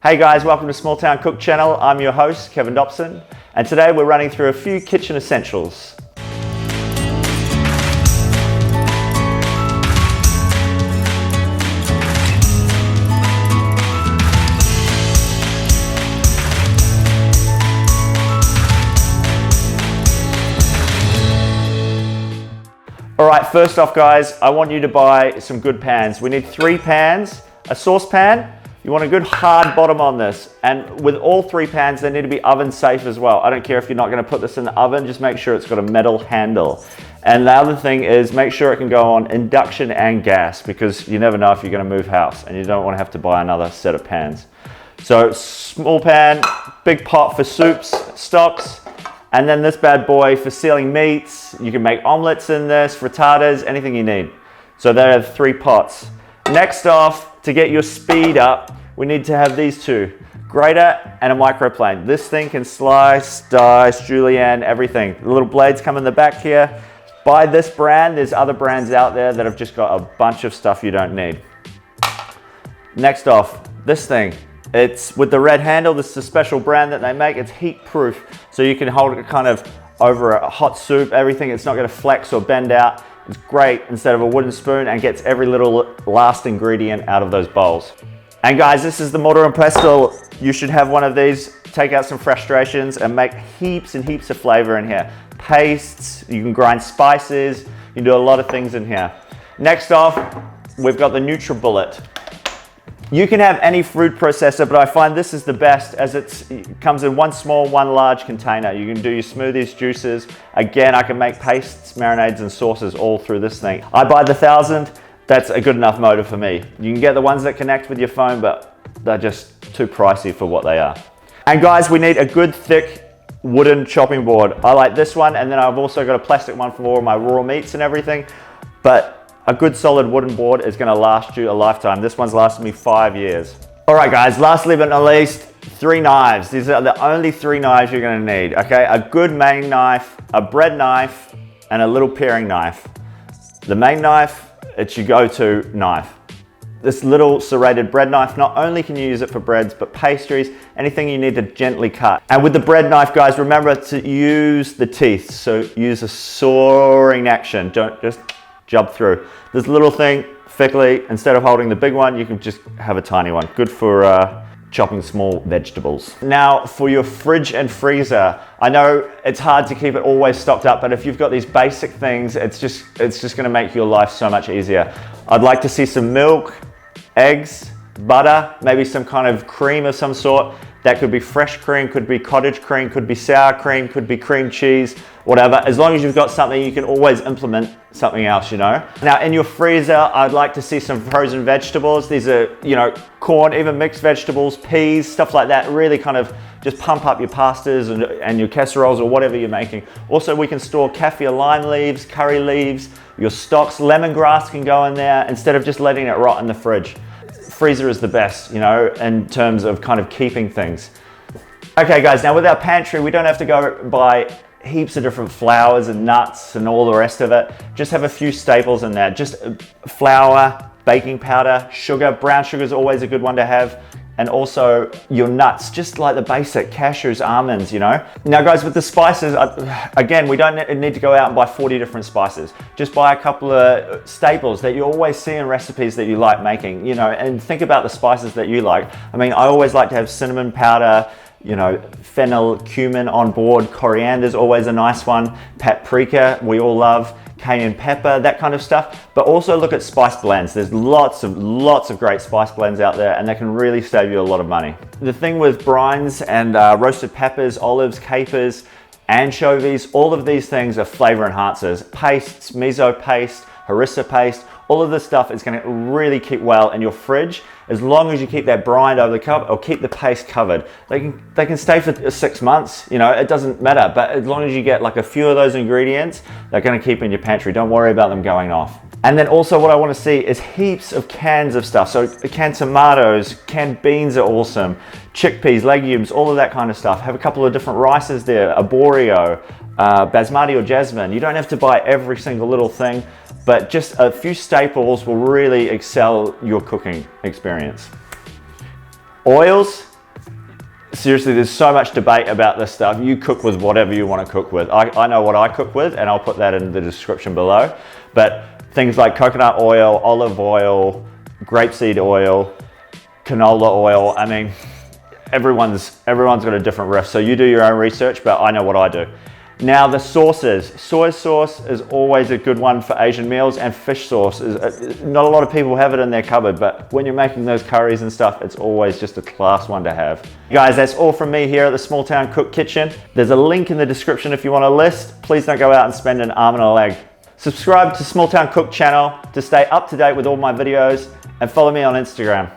Hey guys, welcome to Small Town Cook Channel. I'm your host, Kevin Dobson, and today we're running through a few kitchen essentials. All right, first off guys, I want you to buy some good pans. We need 3 pans, a saucepan. You want a good hard bottom on this. And with all 3 pans, they need to be oven safe as well. I don't care if you're not gonna put this in the oven, just make sure it's got a metal handle. And the other thing is make sure it can go on induction and gas, because you never know if you're gonna move house and you don't wanna have to buy another set of pans. So small pan, big pot for soups, stocks, and then this bad boy for sealing meats. You can make omelets in this, frittatas, anything you need. So there are 3 pots. Next off, to get your speed up, we need to have these 2, grater and a microplane. This thing can slice, dice, julienne, everything. The little blades come in the back here. Buy this brand. There's other brands out there that have just got a bunch of stuff you don't need. Next off, this thing. It's with the red handle. This is a special brand that they make. It's heat proof, so you can hold it kind of over a hot soup, everything. It's not gonna flex or bend out. It's great instead of a wooden spoon, and gets every little last ingredient out of those bowls. And guys, this is the Mortar and pestle. You should have one of these. Take out some frustrations and make heaps and heaps of flavor in here. Pastes, you can grind spices, you can do a lot of things in here. Next off, we've got the NutriBullet. You can have any food processor, but I find this is the best as it comes in 1 small, 1 large container. You can do your smoothies, juices. Again, I can make pastes, marinades, and sauces all through this thing. I buy the 1000. That's a good enough motor for me. You can get the ones that connect with your phone, but they're just too pricey for what they are. And guys, we need a good thick wooden chopping board. I like this one, and then I've also got a plastic one for all my raw meats and everything. But a good solid wooden board is gonna last you a lifetime. This one's lasted me 5 years. All right guys, lastly but not least, 3 knives. These are the only 3 knives you're gonna need, okay? A good main knife, a bread knife, and a little paring knife. The main knife, it's your go-to knife. This little serrated bread knife, not only can you use it for breads, but pastries, anything you need to gently cut. And with the bread knife, guys, remember to use the teeth. So use a sawing action, don't just jump through. This little thing, thickly, instead of holding the big one, you can just have a tiny one. Good for chopping small vegetables. Now for your fridge and freezer, I know it's hard to keep it always stocked up, but if you've got these basic things, it's just gonna make your life so much easier. I'd like to see some milk, eggs, butter, maybe some kind of cream of some sort. That could be fresh cream, could be cottage cream, could be sour cream, could be cream cheese, whatever. As long as you've got something, you can always implement something else, you know. Now in your freezer, I'd like to see some frozen vegetables. These are, you know, corn, even mixed vegetables, peas, stuff like that. Really kind of just pump up your pastas and your casseroles or whatever you're making. Also, we can store kaffir lime leaves, curry leaves, your stocks, lemongrass can go in there instead of just letting it rot in the fridge. Freezer is the best, you know, in terms of kind of keeping things. Okay guys, now with our pantry, we don't have to go buy heaps of different flours and nuts and all the rest of it. Just have a few staples in there. Just flour, baking powder, sugar. Brown sugar is always a good one to have. And also your nuts, just like the basic cashews, almonds, you know. Now guys, with the spices, again, we don't need to go out and buy 40 different spices. Just buy a couple of staples that you always see in recipes that you like making, you know, and think about the spices that you like. I mean, I always like to have cinnamon powder, you know, fennel, cumin on board. Coriander's always a nice one. Paprika, we all love. Cayenne pepper, that kind of stuff. But also look at spice blends. There's lots of great spice blends out there, and they can really save you a lot of money. The thing with brines and roasted peppers, olives, capers, anchovies, all of these things are flavor enhancers. Pastes, miso paste, harissa paste, all of this stuff is gonna really keep well in your fridge as long as you keep that brine over the cup or keep the paste covered. They can stay for 6 months, you know, it doesn't matter, but as long as you get like a few of those ingredients, they're gonna keep in your pantry. Don't worry about them going off. And then also what I wanna see is heaps of cans of stuff. So canned tomatoes, canned beans are awesome, chickpeas, legumes, all of that kind of stuff. Have a couple of different rices there, arborio, basmati or jasmine. You don't have to buy every single little thing, but just a few staples will really excel your cooking experience. Oils, seriously, there's so much debate about this stuff. You cook with whatever you want to cook with. I know what I cook with, and I'll put that in the description below. But things like coconut oil, olive oil, grapeseed oil, canola oil, I mean, everyone's got a different riff. So you do your own research, but I know what I do. Now the sauces. Soy sauce is always a good one for Asian meals, and fish sauce is, not a lot of people have it in their cupboard, but when you're making those curries and stuff, it's always just a class one to have. Guys, that's all from me here at the Small Town Cook Kitchen. There's a link in the description if you want a list. Please don't go out and spend an arm and a leg. Subscribe to Small Town Cook channel to stay up to date with all my videos, and follow me on Instagram.